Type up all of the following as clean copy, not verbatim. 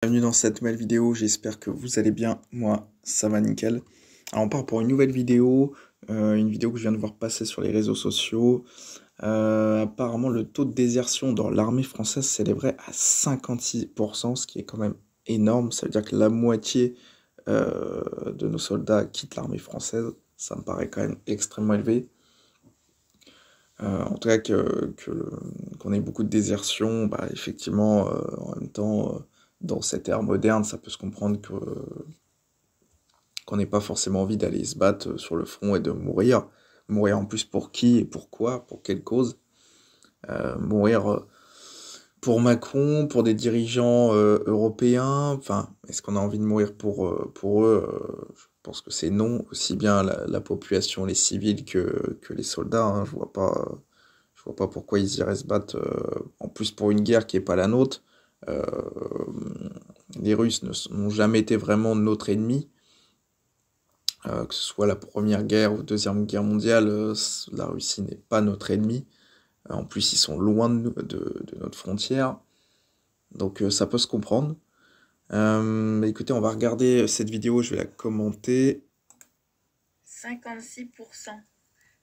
Bienvenue dans cette nouvelle vidéo, j'espère que vous allez bien, moi ça va nickel. Alors on part pour une nouvelle vidéo, une vidéo que je viens de voir passer sur les réseaux sociaux. Apparemment le taux de désertion dans l'armée française s'élèverait à 56%, ce qui est quand même énorme, ça veut dire que la moitié de nos soldats quittent l'armée française, ça me paraît quand même extrêmement élevé. En tout cas qu'on ait beaucoup de désertion, bah, effectivement, en même temps, dans cette ère moderne, ça peut se comprendre qu'on n'ait pas forcément envie d'aller se battre sur le front et de mourir. Mourir en plus pour qui et pourquoi, pour quelle cause. Mourir pour Macron, pour des dirigeants européens, enfin, est-ce qu'on a envie de mourir pour eux? Je pense que c'est non, aussi bien la population, les civils que les soldats, hein, je vois pas pourquoi ils iraient se battre, en plus pour une guerre qui est pas la nôtre. Euh, les Russes n'ont jamais été vraiment notre ennemi, que ce soit la Première Guerre ou la Deuxième Guerre mondiale, la Russie n'est pas notre ennemi. En plus, ils sont loin de notre frontière, donc ça peut se comprendre. Écoutez, on va regarder cette vidéo, je vais la commenter. 56%.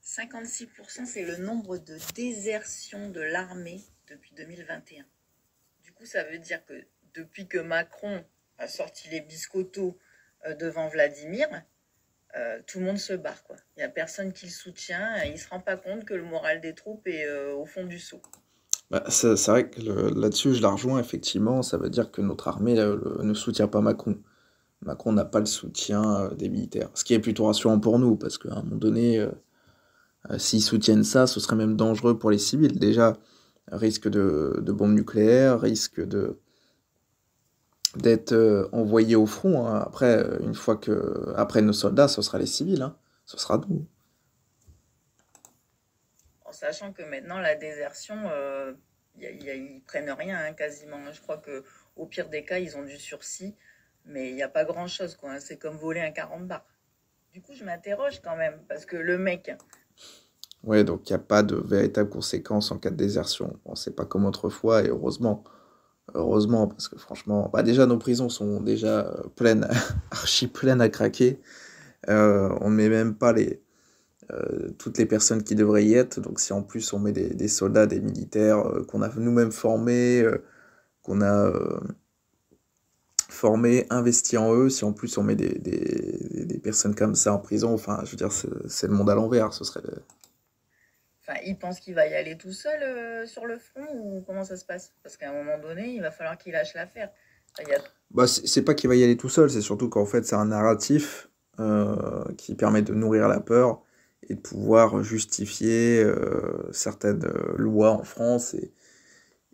56%, c'est le nombre de désertions de l'armée depuis 2021. Du coup, ça veut dire que depuis que Macron a sorti les biscottos devant Vladimir, tout le monde se barre, quoi. Il n'y a personne qui le soutient, il ne se rend pas compte que le moral des troupes est au fond du seau. Bah, c'est vrai que là-dessus, je la rejoins, effectivement, ça veut dire que notre armée ne soutient pas Macron. Macron n'a pas le soutien des militaires. Ce qui est plutôt rassurant pour nous, parce qu'à un moment donné, s'ils soutiennent ça, ce serait même dangereux pour les civils. Déjà, risque de bombes nucléaires, risque d'être envoyés au front, hein. Après, une fois que... Après nos soldats, ce sera les civils, hein. Ce sera nous. En sachant que maintenant, la désertion, ils prennent rien, hein, quasiment. Je crois qu'au pire des cas, ils ont du sursis, mais il n'y a pas grand-chose, quoi, hein. C'est comme voler un 40 bar. Du coup, je m'interroge quand même, parce que le mec... Ouais, donc il n'y a pas de véritables conséquences en cas de désertion. Bon, c'est pas comme autrefois, et heureusement. Heureusement, parce que franchement, bah déjà nos prisons sont déjà pleines, archi pleines à craquer. On ne met même pas toutes les personnes qui devraient y être. Donc si en plus on met des soldats, des militaires qu'on a nous-mêmes formés, qu'on a formés, investis en eux, si en plus on met des personnes comme ça en prison, enfin je veux dire c'est le monde à l'envers, ce serait... Enfin, il pense qu'il va y aller tout seul sur le front ou comment ça se passe? Parce qu'à un moment donné, il va falloir qu'il lâche l'affaire. Enfin, Bah, c'est pas qu'il va y aller tout seul, c'est surtout qu'en fait c'est un narratif qui permet de nourrir la peur et de pouvoir justifier certaines lois en France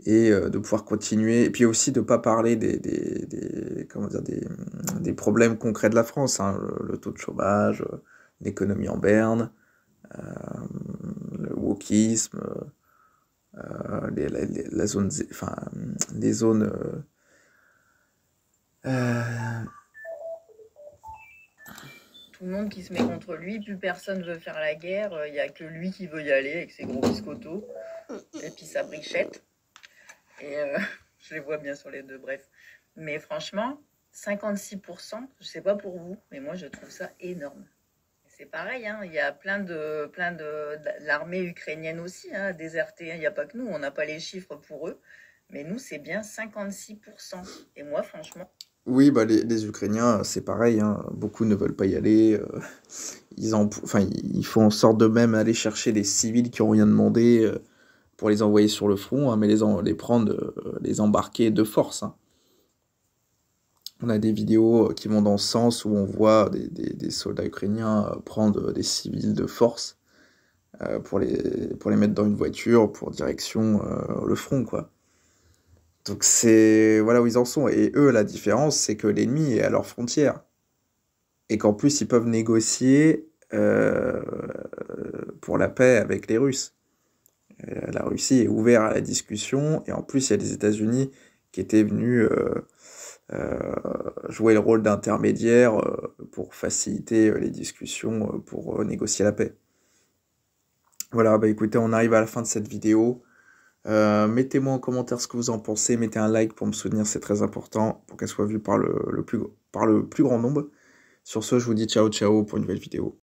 et de pouvoir continuer. Et puis aussi de ne pas parler comment dire, des problèmes concrets de la France, hein, le taux de chômage, l'économie en berne, euh, le wokisme, la zone, enfin, les zones... tout le monde qui se met contre lui, plus personne veut faire la guerre, il n'y a que lui qui veut y aller avec ses gros biscottos et puis sa brichette. Et je les vois bien sur les deux, bref. Mais franchement, 56%, je sais pas pour vous, mais moi je trouve ça énorme. C'est pareil, hein, il y a l'armée ukrainienne aussi, hein, désertée. Il n'y a pas que nous, on n'a pas les chiffres pour eux. Mais nous, c'est bien 56%. Et moi, franchement, Oui, bah les Ukrainiens, c'est pareil, hein, beaucoup ne veulent pas y aller. Enfin, ils font en sorte de même aller chercher des civils qui ont rien demandé pour les envoyer sur le front, hein, mais les prendre, les embarquer de force, hein. On a des vidéos qui vont dans ce sens où on voit des soldats ukrainiens prendre des civils de force pour les mettre dans une voiture pour direction le front, quoi. Donc c'est voilà où ils en sont. Et eux, la différence, c'est que l'ennemi est à leur frontière. Et qu'en plus, ils peuvent négocier pour la paix avec les Russes. La Russie est ouverte à la discussion. Et en plus, il y a les États-Unis qui étaient venus jouer le rôle d'intermédiaire pour faciliter les discussions, pour négocier la paix. Voilà, bah écoutez, on arrive à la fin de cette vidéo. Mettez-moi en commentaire ce que vous en pensez, mettez un like pour me soutenir, c'est très important, pour qu'elle soit vue par le plus grand nombre. Sur ce, je vous dis ciao ciao pour une nouvelle vidéo.